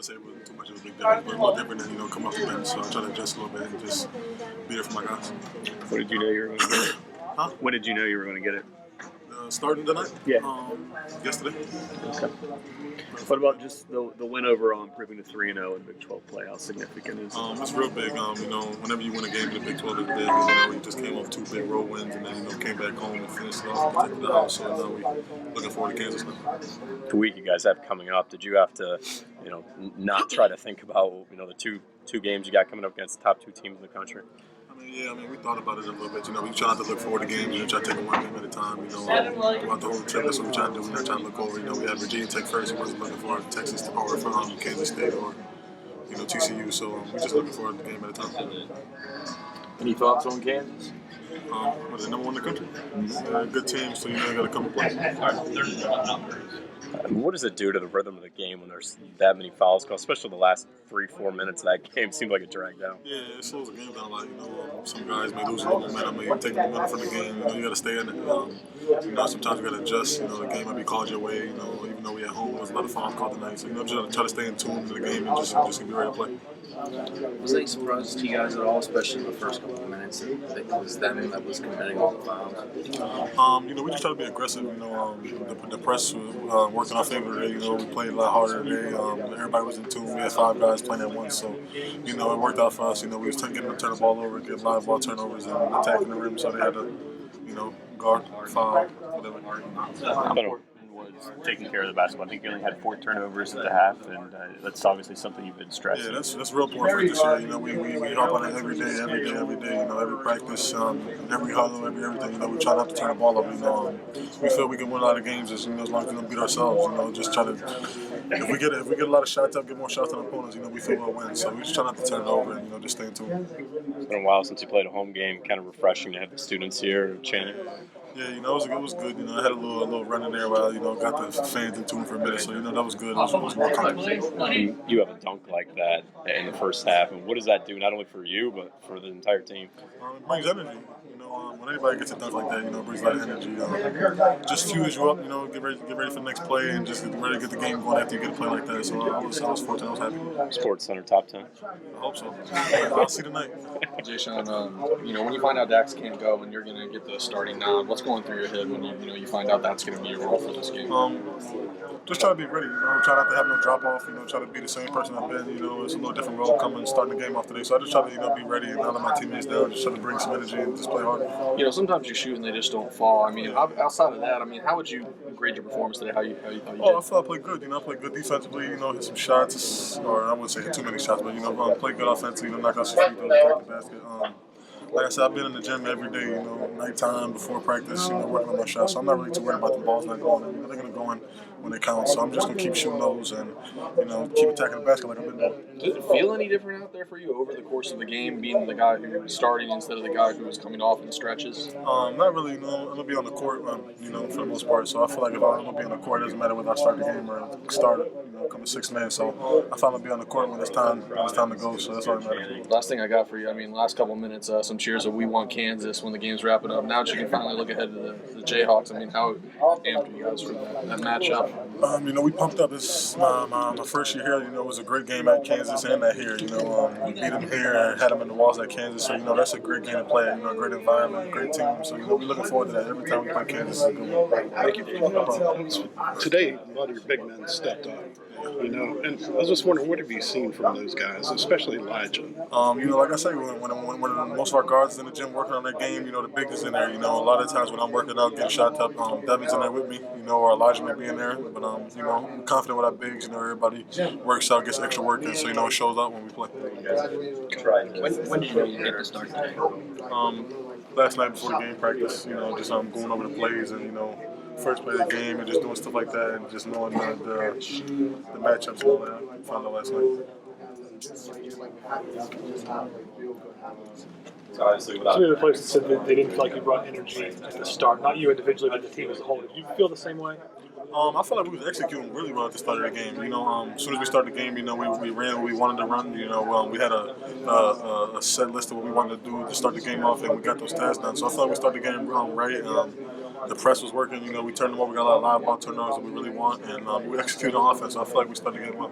to say it wasn't too much of a big difference, but more different than, come off the bench. So I try to adjust a little bit and just be there for my guys. What did you know you were going to get it? Huh? When did you know you were going to get it? Starting tonight? Yeah. Yesterday. Okay. What about just the win overall, improving to 3-0 in Big 12 play? How significant is it? It's real big. Whenever you win a game in the Big 12, it's big. We just came off 2 big road wins and then, came back home and finished it off, protected the house. So now we're looking forward to Kansas now. The week you guys have coming up, did you have to, not try to think about, the two games you got coming up against the top 2 teams in the country? We thought about it a little bit. We try not to look forward to games and try to take it one game at a time. Throughout the whole trip, that's what we try to do. We're not trying to look over. We had Virginia Tech first. We wasn't looking for Texas or from Kansas State or TCU. So we're just looking forward to the game at a time. Any thoughts on Kansas? They're number 1 in the country. They're a good team, so they got to come and play. What does it do to the rhythm of the game when there's that many fouls called, especially the last 3-4 minutes of that game? Seemed like it dragged out. Yeah, it slows the game down a lot. Some guys may lose a little momentum, may take the momentum from the game. You got to stay in it. Sometimes you got to adjust. The game might be called your way. Even though we at home, there's a lot of fouls called tonight. So just try to stay in tune to the game and just be ready to play. Was any surprises to you guys at all, especially in the first couple of minutes? It was them that was committing all the fouls. We just try to be aggressive. The press was working our favor today. We played a lot harder today. Everybody was in tune. We had 5 guys playing at once, so it worked out for us. We was getting them to turn the ball over, get live ball turnovers, and attacking the rim. So they had to, guard, foul, whatever. Was taking care of the basketball. I think you only had 4 turnovers at the half, and that's obviously something you've been stressing. Yeah, that's real important for this year. We harp on it every day. Every practice, every huddle, everything. We try not to turn the ball over. We feel we can win a lot of games as long as we don't beat ourselves. Just try to. If we get a lot of shots up, get more shots than opponents. We feel we'll win. So we just try not to turn it over and just stay in tune. It's been a while since you played a home game. Kind of refreshing to have the students here chanting. Yeah, it was good. I had a little run in there while got the fans in tune for a minute. So that was good. It was more comfortable. You have a dunk like that in the first half, and what does that do not only for you but for the entire team? It brings energy. When anybody gets a dunk like that, it brings a lot of energy. Just fuels you up. Get ready for the next play and just get ready to get the game going after you get a play like that. So I was fortunate. I was happy. Sports Center top 10. I hope so. I'll see tonight. Jaysean, when you find out Dax can't go and you're going to get the starting nod, what's going through your head when you find out that's going to be your role for this game? Just try to be ready. Try not to have no drop off. Try to be the same person I've been. It's a little different role coming, starting the game off today. So I just try to be ready and not let my teammates down. Just try to bring some energy and just play hard. Sometimes you shoot and they just don't fall. Outside of that, how would you grade your performance today? How you did? I feel I played good. I played good defensively. Hit some shots, or I wouldn't say hit too many shots, but played good offensively. Knock out some free throws, attack the basket. Like I said, I've been in the gym every day, nighttime, before practice, working on my shots. So I'm not really too worried about the balls not going. They're going to go in when they count. So I'm just going to keep shooting those and, keep attacking the basket like I've been doing. Did it feel any different out there for you over the course of the game, being the guy who was starting instead of the guy who was coming off in stretches? Not really. I'm going to be on the court, for the most part. So I feel like if I'm going to be on the court, it doesn't matter whether I start the game or start come to 6 man. So I thought I'm going to be on the court when it's time to go. So that's all that matters. Last thing I got for you, last couple minutes, some cheers of "We Want Kansas" when the game's wrapping up. Now that you can finally look ahead to the Jayhawks, how amped are you guys for that matchup? We pumped up. It's my first year here. It was a great game at Kansas and at here. We beat them here and had them in the walls at Kansas. So that's a great game to play. A great environment, great team. So we're looking forward to that. Every time we play Kansas, it's a good one. Thank you. Today, a lot of your big men stepped up. And I was just wondering, what have you seen from those guys, especially Elijah? Like I say, when most of our guards in the gym working on their game, the big is in there. A lot of times when I'm working out, getting shot up, Devin's in there with me, or Elijah may be in there. But, I'm confident with our bigs. Everybody works out, gets extra work in, so, it shows out when we play. When did you know you get to start today? Last night before the game practice, just going over the plays and, first play of the game and just doing stuff like that and just knowing the matchups and all that. I found out last night. Some of the players said that they didn't feel like you brought energy at the start. Not you individually, but the team as a whole. Did you feel the same way? I felt like we was executing really well at the start of the game. As soon as we started the game, we ran what we wanted to run. We had a set list of what we wanted to do to start the game off, and we got those tasks done. So I felt like we started the game right. The press was working. We turned them over. We got a lot of live ball turnovers that we really want, and we executed on offense. So I feel like we started the game well.